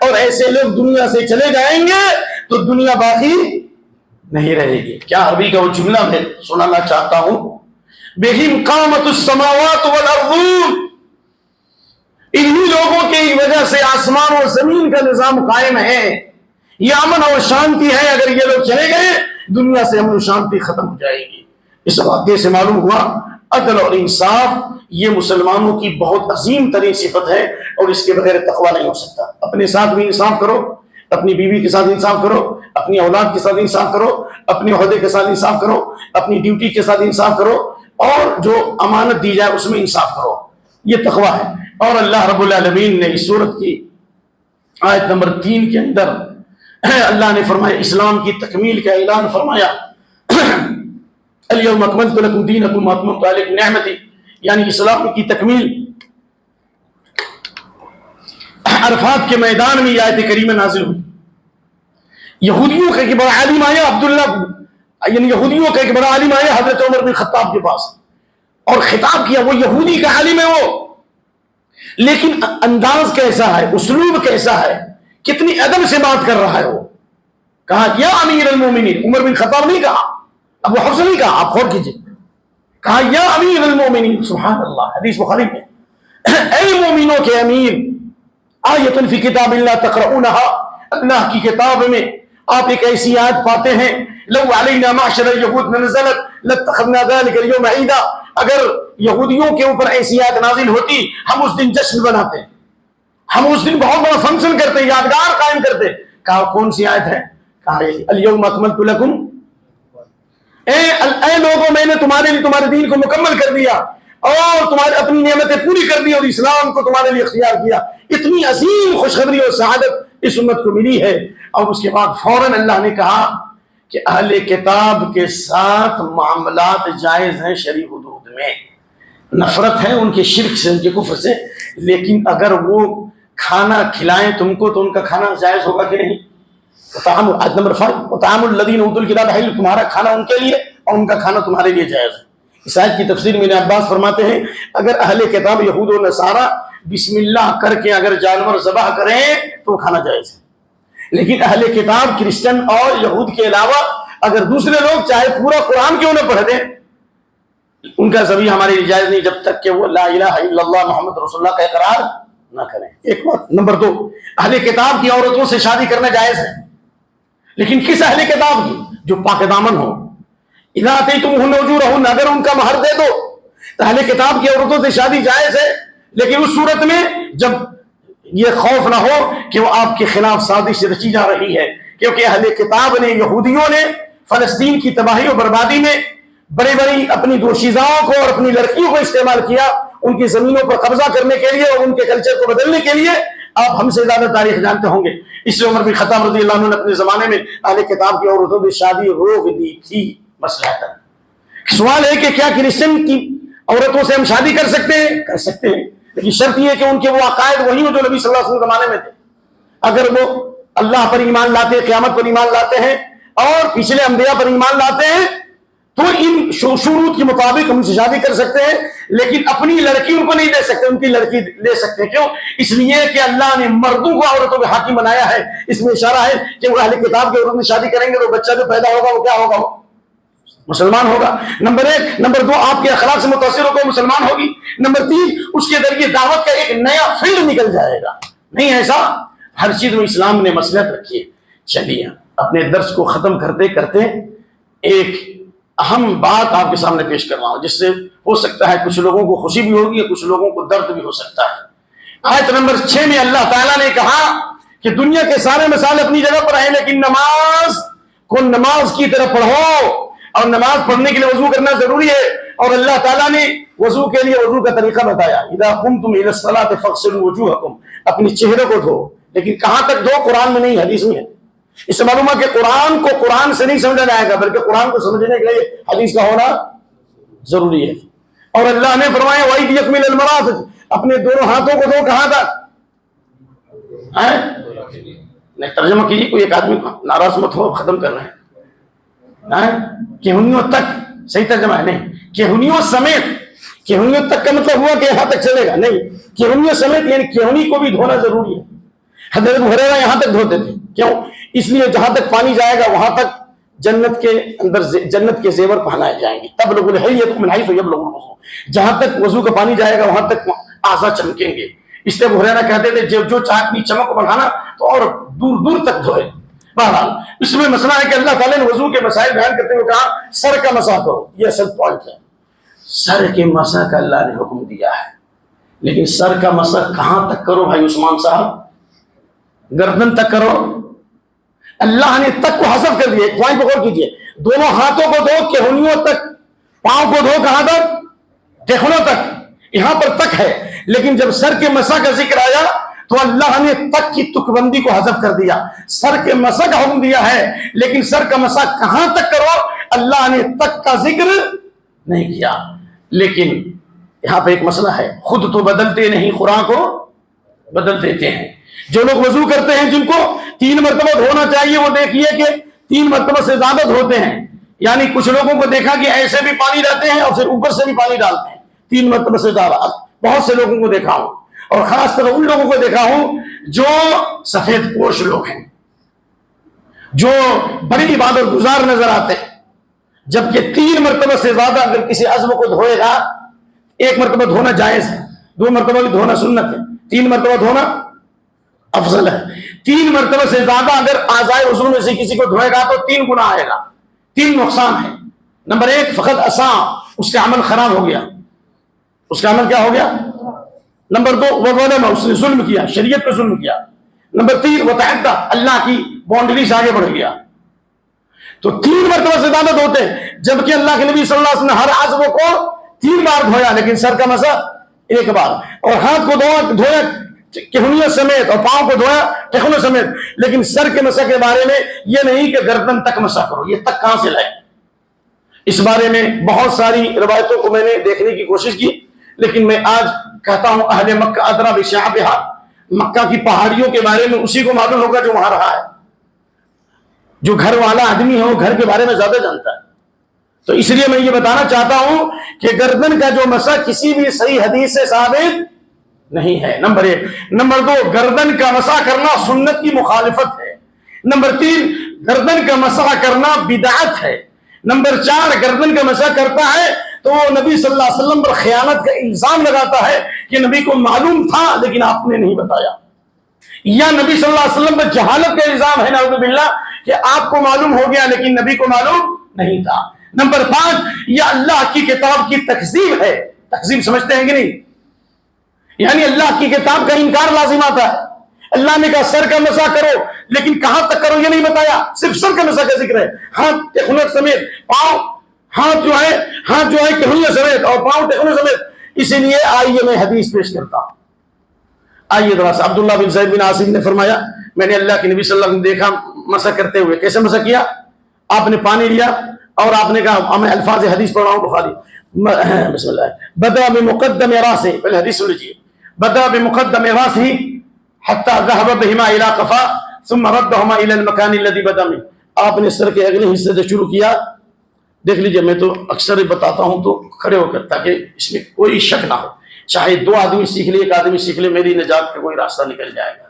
اور ایسے لوگ دنیا سے چلے جائیں گے تو دنیا باقی نہیں رہے گی. کیا عربی کا وہ جملہ میں سنانا چاہتا ہوں. بہم قامت السماوات والارض، انہی لوگوں کی وجہ سے آسمان اور زمین کا نظام قائم ہے. یہ امن اور شانتی ہے. اگر یہ لوگ چلے گئے دنیا سے امن و شانتی ختم ہو جائے گی. اس واقعے سے معلوم ہوا عدل اور انصاف یہ مسلمانوں کی بہت عظیم ترین صفت ہے، اور اس کے بغیر تقوی نہیں ہو سکتا. اپنے ساتھ بھی انصاف کرو، اپنی بیوی کے ساتھ انصاف کرو، اپنی اولاد کے ساتھ انصاف کرو، اپنے عہدے کے ساتھ انصاف کرو، اپنی ڈیوٹی کے ساتھ انصاف کرو، اور جو امانت دی جائے اس میں انصاف کرو. یہ تقوی ہے. اور اللہ رب العالمین نے اس سورت کی آیت نمبر 3 کے اندر اللہ نے فرمایا، اسلام کی تکمیل کا اعلان فرمایا، الیوم اکملت لکم دینکم واتممت علیکم نعمتی، یعنی اسلام کی تکمیل. عرفات کے میدان میں یہ آیت کریمہ نازل ہوئی. یہودیوں کا ایک بڑا عالم آیا عبداللہ، یعنی یہودیوں کا ایک بڑا عالم آیا حضرت عمر بن خطاب کے پاس اور خطاب کیا. وہ یہودی کا عالم ہے وہ، لیکن انداز کیسا ہے، اسلوب کیسا ہے، کتنی ادب سے بات کر رہا ہے. وہ کہا یا امیر المومنین، عمر بن خطاب نہیں کہا، ابو حفص نہیں کہا، آپ غور کیجئے، کہا یا امیر المومنین. سبحان اللہ، حدیث بخاری میں، اے مومنوں کے امیر، آیت فی کتاب اللہ تقرؤونہا، اللہ کی کتاب میں آپ ایک ایسی آیت پاتے ہیں، لو علینا معشر اليہود نزلت لاتخذنا ذلک اليوم عیدا، اگر یہودیوں کے اوپر ایسی آیت نازل ہوتی ہم اس دن جشن بناتے، ہم اس دن بہت بڑا فنکشن کرتے، یادگار قائم کرتے. کہا کون سی آیت ہے؟ کہا الیوم اکملت لکم، اے لوگوں میں نے تمہارے لیے تمہارے دین کو مکمل کر دیا اور تمہاری اپنی نعمتیں پوری کر دی اور اسلام کو تمہارے لیے اختیار کیا. اتنی عظیم خوشخبری اور سعادت اس امت کو ملی ہے. اور اس کے بعد فوراً اللہ نے کہا کہ اہل کتاب کے ساتھ معاملات جائز ہیں شرعی حدود میں. نفرت ہے ان کے شرک سے، ان کے کفر سے، لیکن اگر وہ کھانا کھلائیں تم کو تو ان کا کھانا جائز ہوگا کہ نہیں؟ آیت نمبر 5، وطعام الذین اوتوا الکتاب حل، تمہارا کھانا ان کے لیے اور ان کا کھانا تمہارے لیے جائز ہے. اس آیت کی تفسیر میں عباس فرماتے ہیں اگر اہل کتاب یہود و نصارہ بسم اللہ کر کے اگر جانور ذبح کریں تو کھانا جائز ہے، لیکن اہل کتاب کرسچن اور یہود کے علاوہ اگر دوسرے لوگ چاہے پورا قرآن کیوں نہ پڑھ دیں، ان کا ذبح ہمارے لیے جائز نہیں جب تک کہ وہ لا الہ الا اللہ محمد رسول اللہ کا اقرار نہ کریں. ایک بات. نمبر 2، اہل کتاب کی عورتوں سے شادی کرنا جائز ہے، لیکن کس اہل کتاب کی؟ جو پاک دامن ہو. اذا آتیتموہن اجورہن، اگر ان کا مہر دے دو تو اہل کتاب کی عورتوں سے شادی جائز ہے، لیکن اس صورت میں جب یہ خوف نہ ہو کہ وہ آپ کے خلاف سازش رچی جا رہی ہے. کیونکہ اہل کتاب نے، یہودیوں نے فلسطین کی تباہی و بربادی میں بڑی بڑی اپنی دوشیزاؤں کو اور اپنی لڑکیوں کو استعمال کیا ان کی زمینوں پر قبضہ کرنے کے لیے اور ان کے کلچر کو بدلنے کے لیے. آپ ہم سے زیادہ تاریخ جانتے ہوں گے. اس لیے عمر بن خطاب رضی اللہ عنہ نے اپنے زمانے میں اہل کتاب کی عورتوں کی شادی روک دی تھی. مسئلہ ہے. سوال ہے کہ کیا کرسچن کی عورتوں سے ہم شادی کر سکتے ہیں؟ کر سکتے ہیں، لیکن شرط یہ ہے کہ ان کے وہ عقائد وہی ہوں جو نبی صلی اللہ علیہ وسلم زمانے میں تھے. اگر وہ اللہ پر ایمان لاتے ہیں، قیامت پر ایمان لاتے ہیں اور پچھلے انبیاء پر ایمان لاتے ہیں تو ان شروط کے مطابق ہم ان سے شادی کر سکتے ہیں، لیکن اپنی لڑکی ان کو نہیں دے سکتے. ان کی لڑکی لے سکتے ہیں. کیوں؟ اس لیے کہ اللہ نے مردوں کو عورتوں پہ حاکم بنایا ہے. اس میں اشارہ ہے کہ وہ اہل کتاب کی عورت میں شادی کریں گے تو بچہ جو پیدا ہوگا وہ کیا ہوگا؟ وہ مسلمان ہوگا. نمبر 1. نمبر 2، آپ کے اخلاق سے متاثر ہو کر مسلمان ہوگی. نمبر 3، اس کے ذریعے دعوت کا ایک نیا فیلڈ نکل جائے گا. نہیں ایسا؟ ہر چیز میں اسلام نے مصلحت رکھی ہے. چلیے اپنے درس کو ختم کرتے کرتے ایک اہم بات آپ کے سامنے پیش کر رہا ہوں، جس سے ہو سکتا ہے کچھ لوگوں کو خوشی بھی ہوگی، کچھ لوگوں کو درد بھی ہو سکتا ہے. آیت نمبر 6 میں اللہ تعالیٰ نے کہا کہ دنیا کے سارے مسائل اپنی جگہ پر ہیں، لیکن نماز کو نماز کی طرح پڑھو اور نماز پڑھنے کے لیے وضو کرنا ضروری ہے، اور اللہ تعالیٰ نے وضو کے لیے وضو کا طریقہ بتایا، اذا قمتم الى الصلاۃ فاغسلوا وجوہکم، اپنے چہرے کو دھو، لیکن کہاں تک دھو؟ قرآن میں نہیں، حدیث میں ہے۔ اس سے معلوم ہے کہ قرآن کو قرآن سے نہیں سمجھا جائے گا، بلکہ قرآن کو سمجھنے کے لیے حدیث کا ہونا ضروری ہے۔ اور اللہ نے فرمایا وَأَيْدِيَكُمْ إِلَى الْمَرَافِقِ، اپنے دونوں ہاتھوں کو دھو، کہاں تک؟ نہیں ترجمہ کیجیے، کوئی ایک آدمی ناراض مت ہو، ختم کر رہے ہیں، کہنیوں تک، صحیح ترجمہ ہے نہیں، کہنیوں سمیت۔ کہنیوں تک کا مطلب ہوا کہ یہاں تک چلے گا نہیں، کہنیوں سمیت یعنی کہنی کو بھی دھونا ضروری ہے۔ حضرت ابو ہریرہ یہاں تک دھوتے تھے، کیوں؟ اس لیے جہاں تک پانی جائے گا وہاں تک جنت کے اندر جنت کے زیور پہنائے جائیں گے، تبلغ الحلیۃ من حیث یبلغ الوضوء، جہاں تک وضو کا پانی جائے گا وہاں تک اعضاء چمکیں گے۔ اس لیے ابو ہریرہ کہتے تھے جو چاہے اپنی چمک کو بڑھانا تو اور دور دور تک دھوئے۔ بہرحال اس میں مسئلہ ہے کہ اللہ تعالیٰ نے وضو کے مسائل بیان کرتے ہوئے کہا سر کا مسح کرو، یہ اصل پوائنٹ ہے۔ سر کے مسح کا اللہ نے حکم دیا ہے، لیکن سر کا مسح کہاں تک کرو بھائی عثمان صاحب؟ گردن تک کرو؟ اللہ نے تک کو حذف کر دیا۔ ایک پوائنٹ پہ غور کیجیے، دونوں ہاتھوں کو دھو، کہنیوں تک، پاؤں کو دھو، کہاں تک؟ ٹخنوں تک، یہاں پر تک ہے، لیکن جب سر کے مسح کا ذکر آیا تو اللہ نے تک کی تک بندی کو حذف کر دیا۔ سر کے مسح کا حکم دیا ہے، لیکن سر کا مسح کہاں تک کرو اللہ نے تک کا ذکر نہیں کیا۔ لیکن یہاں پہ ایک مسئلہ ہے، خود تو بدلتے نہیں، قرآن کو بدل دیتے ہیں۔ جو لوگ وضو کرتے ہیں جن کو 3 مرتبہ دھونا چاہیے، وہ دیکھیے کہ 3 مرتبہ سے زیادہ دھوتے ہیں، یعنی کچھ لوگوں کو دیکھا کہ ایسے بھی پانی لاتے ہیں اور پھر اوپر سے بھی پانی ڈالتے ہیں 3 مرتبہ سے زیادہ۔ بہت سے لوگوں کو دیکھا ہوں، اور خاص طرح ان لوگوں کو دیکھا ہوں جو سفید پوش لوگ ہیں، جو بڑی عبادت گزار نظر آتے ہیں، جبکہ 3 مرتبہ سے زیادہ اگر کسی عضو کو دھوئے گا، 1 مرتبہ دھونا جائز ہے، 2 مرتبہ بھی دھونا سنت ہے، 3 مرتبہ دھونا افضل ہے۔ 3 مرتبہ سے زیادہ اگر اعضائے وضو میں سے کسی کو دھوئے گا تو 3 گناہ آئے گا، 3 نقصان ہے۔ نمبر 1 فقط اساء، اس کا عمل خراب ہو گیا، اس کا عمل کیا ہو گیا؟ نمبر 2 وظلم، اس نے ظلم کیا، شریعت پہ ظلم کیا۔ نمبر 3 وتعدی، اللہ کی باؤنڈری سے آگے بڑھ گیا۔ تو 3 مرتبہ سے زیادہ دھوتے ہیں، جبکہ اللہ کے نبی صلی اللہ علیہ وسلم نے ہر عضو کو 3 بار دھویا، لیکن سر کا مسح 1 بار، اور ہاتھ کو دھویا کہنیوں سمیت، اور پاؤں کو دھویا ٹخنوں سمیت، لیکن سر کے مسح کے بارے میں یہ نہیں کہ گردن تک مسح کرو، یہ تک کہاں سے لائے؟ اس بارے میں بہت ساری روایتوں کو میں نے دیکھنے کی کوشش کی، لیکن میں آج کہتا ہوں اہل مکہ ادری بشعابہا، مکہ کی پہاڑیوں کے بارے میں اسی کو معلوم ہوگا جو وہاں رہا ہے۔ جو گھر والا آدمی ہے وہ گھر کے بارے میں زیادہ جانتا ہے۔ تو اس لیے میں یہ بتانا چاہتا ہوں کہ گردن کا جو مسح کسی بھی صحیح حدیث سے ثابت نہیں ہے، نمبر 1۔ نمبر 2 گردن کا مسح کرنا سنت کی مخالفت ہے۔ نمبر 3 گردن کا مسح کرنا بدعت ہے۔ نمبر 4 گردن کا مسح کرتا ہے تو وہ نبی صلی اللہ علیہ وسلم پر خیانت کا الزام لگاتا ہے کہ نبی کو معلوم تھا لیکن آپ نے نہیں بتایا، یا نبی صلی اللہ علیہ وسلم پر جہالت کا الزام ہے نعوذ باللہ کہ آپ کو معلوم ہو گیا لیکن نبی کو معلوم نہیں تھا۔ نمبر 5 یہ اللہ کی کتاب کی تکذیب ہے۔ تکذیب سمجھتے ہیں کہ نہیں؟ یعنی اللہ کی کتاب کا انکار لازم آتا ہے۔ اللہ نے کہا سر کا مسح کرو، لیکن کہاں تک کرو یہ نہیں بتایا، صرف سر کا مسح کا ذکر ہے، ہاتھ ٹخنوں سمیت، پاؤں، ہاتھ جو ہے ٹخنوں سمیت، اور پاؤں ٹخنوں سمیت۔ اسی لیے آئیے میں حدیث پیش کرتا ہوں۔ آئیے ذرا سا، عبداللہ بن زید بن عاصم نے فرمایا میں نے اللہ کے نبی صلی اللہ علیہ وسلم دیکھا مسح کرتے ہوئے۔ کیسے مسح کیا؟ آپ نے پانی لیا اور آپ نے کہا، میں الفاظ حدیث پڑھ رہا ہوں بخاری، بسم اللہ، بدأ بمقدم راسه، پہلے حدیث سن لیجیے، بدأ بمقدم راسه حتى ذهب بهما الى قفا ثم ردهما الى المكان الذي بدأ منه۔ آپ نے سر کے اگلے حصے سے شروع کیا۔ دیکھ لیجیے، میں تو اکثر بتاتا ہوں تو کھڑے ہو کر، تاکہ اس میں کوئی شک نہ ہو، چاہے 2 آدمی سیکھ لے، 1 آدمی سیکھ لے، میری نجات کا کوئی راستہ نکل جائے گا۔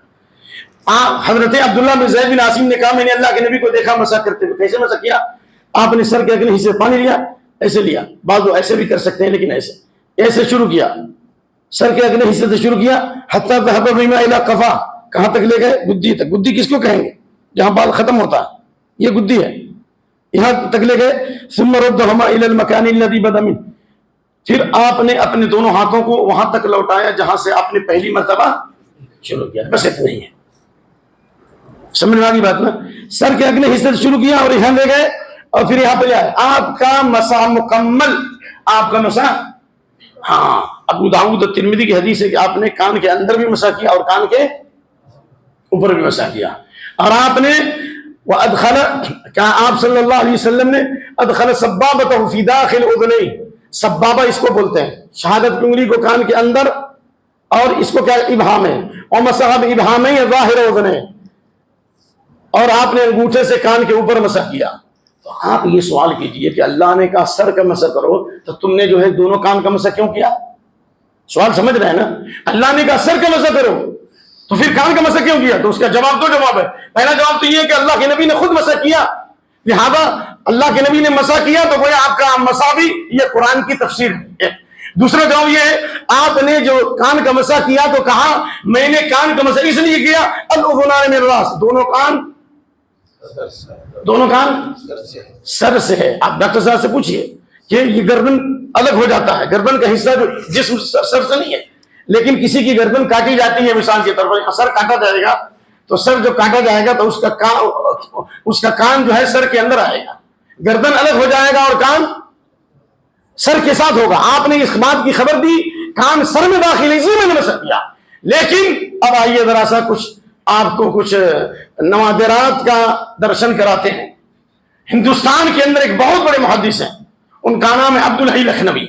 حضرت عبداللہ بن زید بن عاصم نے کہا میں نے اللہ کے نبی کو دیکھا مسح کرتے ہوئے۔ کیسے مسح کیا؟ آپ نے سر کے اگلے حصے پانی لیا، ایسے لیا، بعض لوگ ایسے بھی کر سکتے ہیں لیکن ایسے شروع کیا، سر کے اگلے حصے سے شروع کیا، حتی ذهب بهما الى قفا، کہاں تک لے گئے؟ گدی تک۔ گدی کس کو کہیں گے؟ جہاں بال ختم ہوتا ہے، یہ گدی ہے، یہاں تک لے گئے۔ ثم ردهما الى المكان الذي بدأ منه، پھر آپ نے اپنے دونوں ہاتھوں کو وہاں تک لوٹایا جہاں سے آپ نے پہلی مرتبہ شروع کیا۔ بس اتنا ہی ہے، سمجھ میں آ گئی بات نا؟ سر کے اگلے حصے سے شروع کیا اور یہاں لے گئے، اور پھر یہاں پہ لیا ہے آپ کا مسح مکمل، آپ کا مسح. ہاں ابو داؤد اور ترمذی کی حدیث ہے کہ آپ نے کان کے اندر بھی مسح کیا اور کان کے اوپر بھی مسح کیا. اور آپ نے وادخل، کہا آپ صلی اللہ علیہ وسلم نے ادخل سبابتہ فی داخل اذنیہ، سبابہ اس کو بولتے ہیں، شہادت کی انگلی کو کان کے اندر، اور اس کو کیا ابہام ہے، اور مسح بابہامہ ظاہر اذنیہ، اور آپ نے انگوٹھے سے کان کے اوپر مسح کیا. تو آپ یہ سوال کیجئے کہ اللہ نے کہا سر کا مسح کرو تو تم نے جو ہے دونوں کان کا مسح کیوں کیا؟ سوال سمجھ رہے ہیں نا؟ اللہ نے کہا سر کا مسح کرو تو پھر کان کا مسح کیوں کیا؟ تو اس کا جواب دو جواب ہے. پہلا جواب تو یہ ہے کہ اللہ کے نبی نے خود مسح کیا، لہذا اللہ کے نبی نے مسح کیا تو گویا آپ کا مسح بھی یہ قرآن کی تفسیر ہے. دوسرا جواب یہ ہے آپ نے جو کان کا مسح کیا تو کہا میں نے کان کا مسح اس لیے کیا الاذنان من الراس، دونوں کان سر سے ہے. آپ ڈاکٹر صاحب سے پوچھئے کہ یہ گردن الگ ہو جاتا ہے، گردن کا حصہ جو جسم سر سے نہیں ہے، لیکن کسی کی گردن کاٹی جاتی ہے مثال کے طور پر، سر کاٹا جائے گا تو سر جو کاٹا جائے گا تو اس کا کان جو ہے سر کے اندر آئے گا، گردن الگ ہو جائے گا اور کان سر کے ساتھ ہوگا. آپ نے اس بات کی خبر دی کان سر میں داخل اسی میں مسح کیا. لیکن اب آئیے ذرا سا کچھ آپ کو کچھ نوادرات کا درشن کراتے ہیں. ہندوستان کے اندر ایک بہت بڑے محدث ہیں، ان کا نام ہے عبدالحی لکھنوی.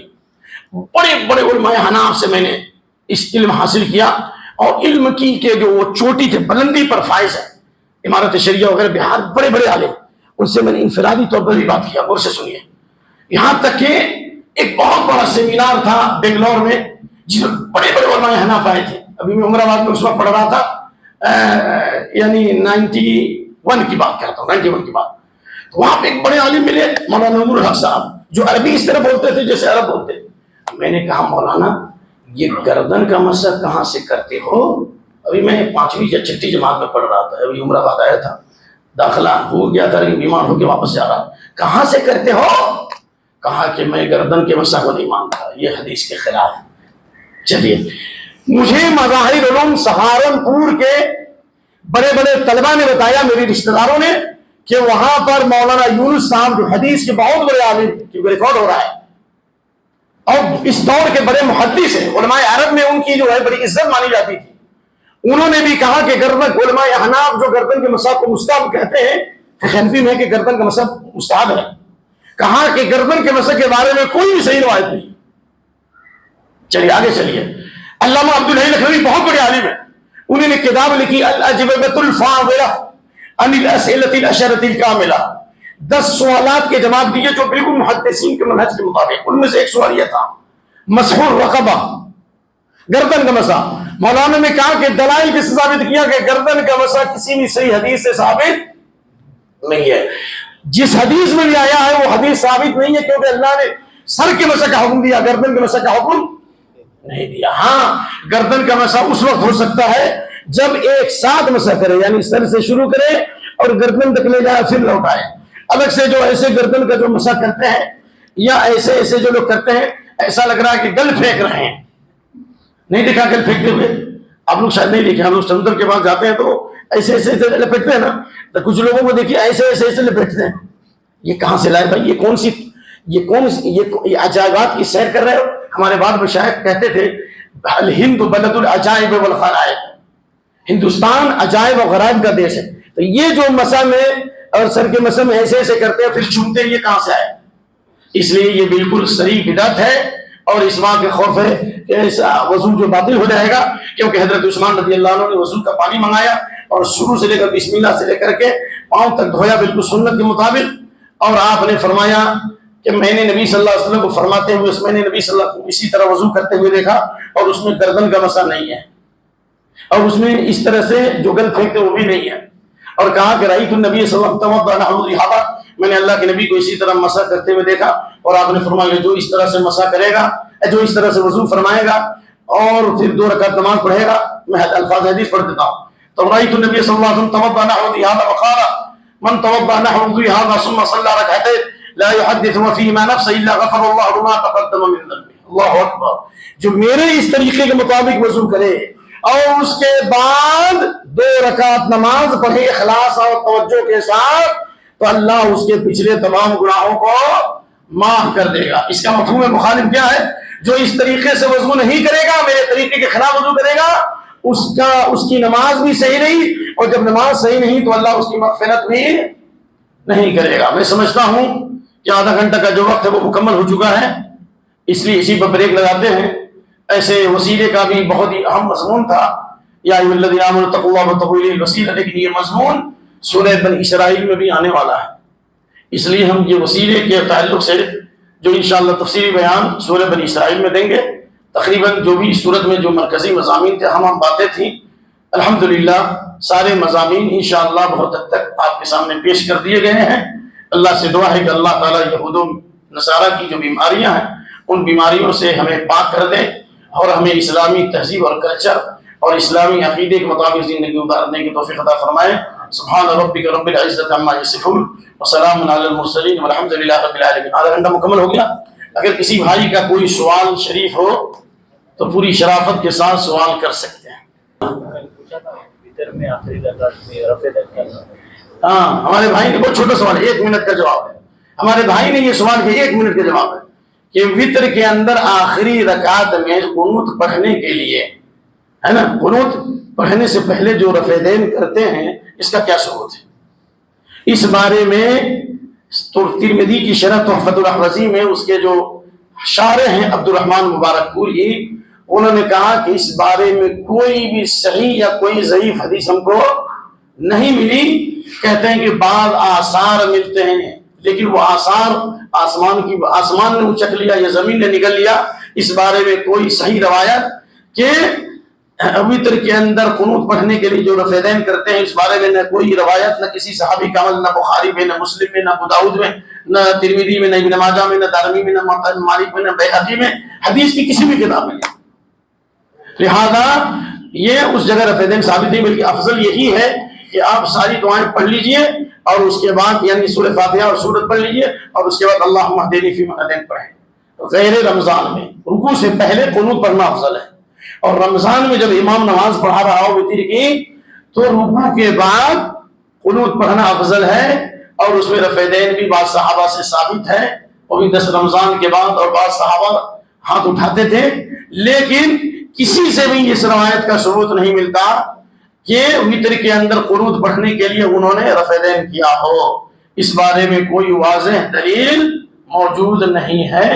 بڑے بڑے علماء حناف سے میں نے اس علم حاصل کیا، اور علم کی کہ جو وہ چوٹی تھے، بلندی پر فائز ہے، امارت شریعہ وغیرہ بہار بڑے بڑے عالم، ان سے میں نے انفرادی طور پر بھی بات کیا. غور سے سنیے. یہاں تک کہ ایک بہت بڑا سیمینار تھا بنگلور میں جس میں بڑے بڑے علماء حناف آئے تھے. ابھی میں عمر آباد میں اس وقت پڑھ رہا تھا، یعنی 91 کی بات کرتا ہوں، 91 کی بات. تو وہاں پہ ایک بڑے عالم ملے، مولانا نور الحق صاحب، جو عربی اس طرح بولتے تھے جیسے عرب بولتے. میں نے کہا مولانا یہ گردن کا مسح کہاں سے کرتے ہو؟ ابھی میں 5ویں یا 6ٹھی جماعت میں پڑھ رہا تھا، ابھی عمر آباد آیا تھا، داخلہ ہو گیا تھا لیکن بیمار ہو کے واپس جا رہا. کہاں سے کرتے ہو؟ کہا کہ میں گردن کے مسح کو نہیں مانتا، یہ حدیث کے خلاف ہے. چلیے، مجھے مظاہر علوم سہارنپور کے بڑے بڑے طلبہ نے بتایا، میری رشتہ داروں نے، کہ وہاں پر مولانا یونس صاحب جو حدیث کے بہت بڑے عالم، کیونکہ ریکارڈ ہو رہا ہے اور اس دور کے بڑے محدث ہیں، علماء عرب میں ان کی جو ہے بڑی عزت مانی جاتی تھی. انہوں نے بھی کہا کہ گردن، علماء حناف جو گردن کے مسح کو مستحب کہتے ہیں، حنفی میں کہ گردن کا مسح مستحب ہے. کہا کہ گردن کے مسح کے بارے میں کوئی بھی صحیح روایت نہیں. چلیے آگے چلیے. علامہ عبدالحی لکھنوی بہت بڑے عالم ہیں، انہوں نے کتاب لکھی الاجوبۃ الفاضلہ عن الاسئلۃ العشرۃ الکاملہ، 10 سوالات کے جواب دیے جو بالکل محدثین کے منہج کے مطابق. ان میں سے ایک سوال یہ تھا مسح الرقبہ، گردن کا مسح. مولانا نے کہا کہ دلائل کس سے ثابت کیا کہ گردن کا مسح کسی بھی صحیح حدیث سے ثابت نہیں ہے. جس حدیث میں بھی آیا ہے وہ حدیث ثابت نہیں ہے، کیونکہ اللہ نے سر کے مسح کا حکم دیا، گردن کے مسح کا حکم نہیں دیا. ہاں گردن کا مسح اس وقت ہو سکتا ہے جب ایک ساتھ مسح کرے، یعنی سر سے شروع کرے اور گردن تک لے جائے پھر لوٹائے. الگ سے جو ایسے گردن کا جو مسح کرتے ہیں یا ایسے ایسے جو لوگ کرتے ہیں، ایسا لگ رہا ہے کہ گل پھینک رہے ہیں. نہیں دیکھا گل پھینکتے ہوئے؟ آپ لوگ شاید نہیں دیکھے. ہم لوگ سمندر کے پاس جاتے ہیں تو ایسے ایسے لپیٹتے ہیں نا، تو کچھ لوگوں کو دیکھیے ایسے ایسے ایسے لپیٹتے ہیں. یہ کہاں سے لائے بھائی؟ یہ عجائبات کی سیر کر رہے ہو؟ ہمارے بعد مشائخ کہتے تھے الہند بلد العجائب والغرائب، ہندوستان عجائب و غرائب کا دیش ہے. تو یہ جو مسح میں اور سر کے مسح میں ایسے ایسے کرتے ہیں پھر چھومتے ہیں، یہ کہاں سے آئے؟ اس لیے یہ بالکل صحیح بدعت ہے، اور اس بات کے خوف ہے کہ ایسا وضو جو باطل ہو جائے گا. کیونکہ حضرت عثمان رضی اللہ عنہ نے وضو کا پانی منگایا اور شروع سے لے کر بسم اللہ سے لے کر کے پاؤں تک دھویا بالکل سنت کے مطابق. اور آپ نے فرمایا کہ میں نے نبی صلی اللہ علیہ وسلم کو فرماتے ہوئے میں نے نبی صلی اللہ علیہ وسلم کو اسی طرح وضو کرتے ہوئے دیکھا اور اس میں گردن کا مسح نہیں ہے، اور اس میں اس طرح سے جو گل پھینکتے وہ بھی نہیں ہے. اور کہا کہ رأیت النبی صلی اللہ علیہ وسلم، میں نے اللہ کے نبی کو اسی طرح مسح کرتے ہوئے دیکھا. اور آپ نے فرمایا جو اس طرح سے مسح کرے گا، جو اس طرح سے وضو فرمائے گا اور پھر 2 رکعت نماز پڑھے گا. میں الفاظ حدیث پڑھ دیتا ہوں. تو رأیت النبی صلی اللہ علیہ وسلم توضأ نحو هذا وقال من توضأ نحو هذا ثم صلى ركعتين لا يحدث فيهما نفسه الا غفر الله ما تقدم من ذنبه. اللہ اکبر. جو میرے اس طریقے کے مطابق وضو کرے اور اس کے بعد 2 رکعت نماز پڑھے اخلاص اور توجہ کے ساتھ، تو اللہ اس کے پچھلے تمام گناہوں کو معاف کر دے گا۔ اس کا مفہوم مخالف کیا ہے؟ جو اس طریقے سے وضو نہیں کرے گا، میرے طریقے کے خلاف وضو کرے گا، اس کی نماز بھی صحیح نہیں، اور جب نماز صحیح نہیں تو اللہ اس کی مغفرت بھی نہیں کرے گا۔ میں سمجھتا ہوں کہ آدھا گھنٹہ کا جو وقت ہے وہ مکمل ہو چکا ہے، اس لیے اسی پر بریک لگاتے ہیں۔ ایسے وسیلے کا بھی بہت ہی اہم مضمون تھا، یا ایھا الذین آمنوا اتقوا اللہ وابتغوا الیہ الوسیلہ، لیکن یہ مضمون سورہ بنی اسرائیل میں بھی آنے والا ہے، اس لیے ہم یہ وسیلے کے تعلق سے جو انشاءاللہ تفصیلی بیان سورہ بنی اسرائیل میں دیں گے۔ تقریباً جو بھی صورت میں جو مرکزی مضامین تھے، ہم باتیں تھیں، الحمدللہ سارے مضامین انشاءاللہ بہت حد تک آپ کے سامنے پیش کر دیے گئے ہیں۔ اللہ سے دعا ہے کہ اللہ تعالیٰ یہود و نصارہ کی جو بیماریاں ہیں ان بیماریوں سے ہمیں پاک کر دے، اور ہمیں اسلامی تہذیب اور کلچر اور اسلامی عقیدے کے مطابق زندگی گزارنے کی توفیق عطا فرمائے۔ سبحان ربک رب العزت عما یصفون وسلام علی المرسلین والحمد للہ رب العالمین۔ آدھا گھنٹہ مکمل ہو گیا۔ اگر کسی بھائی کا کوئی سوال شریف ہو تو پوری شرافت کے ساتھ سوال کر سکتے ہیں۔ ہاں، ہمارے بھائی نے بہت چھوٹا سوال ہے، 1 منٹ کا جواب ہے۔ ہمارے بھائی نے یہ سوال کیا، 1 منٹ کا جواب ہے کہ وتر کے اندر آخری رکعت میں قنوت پڑھنے کے لیے، ہے نا، قنوت پڑھنے سے پہلے جو رفع دین کرتے ہیں، اس کا کیا ثبوت ہے؟ اس بارے میں ترمذی کی شرح تحفۃ الاحوذی میں اس کے جو شارح ہیں عبد الرحمن مبارک پوری، انہوں نے کہا کہ اس بارے میں کوئی بھی صحیح یا کوئی ضعیف حدیث ہم کو نہیں ملی۔ کہتے ہیں کہ بعض آثار ملتے ہیں، لیکن وہ آثار آسمان نے اچک لیا یا زمین نے نگل لیا، اس بارے میں کوئی صحیح روایت کہ وتر کے اندر قنوت پڑھنے کے لیے جو رفع دین کرتے ہیں، اس بارے میں نہ کوئی روایت، نہ کسی صحابی کا عمل، نہ بخاری میں، نہ مسلم میں، نہ ابو داؤد میں، نہ ترمذی میں، نہ ابن ماجہ میں، نہ دارمی میں، نہ مالک میں، نہ بیہقی میں، حدیث کی کسی بھی کتاب میں نہیں۔ لہذا یہ اس جگہ رفع دین ثابت نہیں، بلکہ افضل یہی ہے کہ آپ ساری دعائیں پڑھ لیجئے اور اس کے بعد یعنی سورہ فاتحہ اور سورت پڑھ لیجئے، اور اس کے بعد اللہم اہدنی فیمن ہدیت پڑھیں۔ غیر رمضان میں رکوع سے پہلے قنوت پڑھنا افضل ہے، اور رمضان میں جب امام نماز پڑھا رہا ہو وتر کی تو رکوع کے بعد قنوت پڑھنا افضل ہے، اور اس میں رفع دین بھی بعض صحابہ سے ثابت ہے، وہ بھی 10 رمضان کے بعد، اور بعض صحابہ ہاتھ اٹھاتے تھے، لیکن کسی سے بھی اس روایت کا ثبوت نہیں ملتا کہ وتر کے اندر قنوت پڑھنے کے لیے انہوں نے رفع دین کیا ہو۔ اس بارے میں کوئی واضح دلیل موجود نہیں ہے۔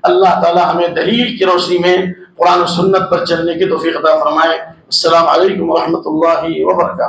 اللہ تعالی ہمیں دلیل کی روشنی میں قرآن و سنت پر چلنے کی توفیق عطا فرمائے۔ السلام علیکم ورحمۃ اللہ وبرکاتہ۔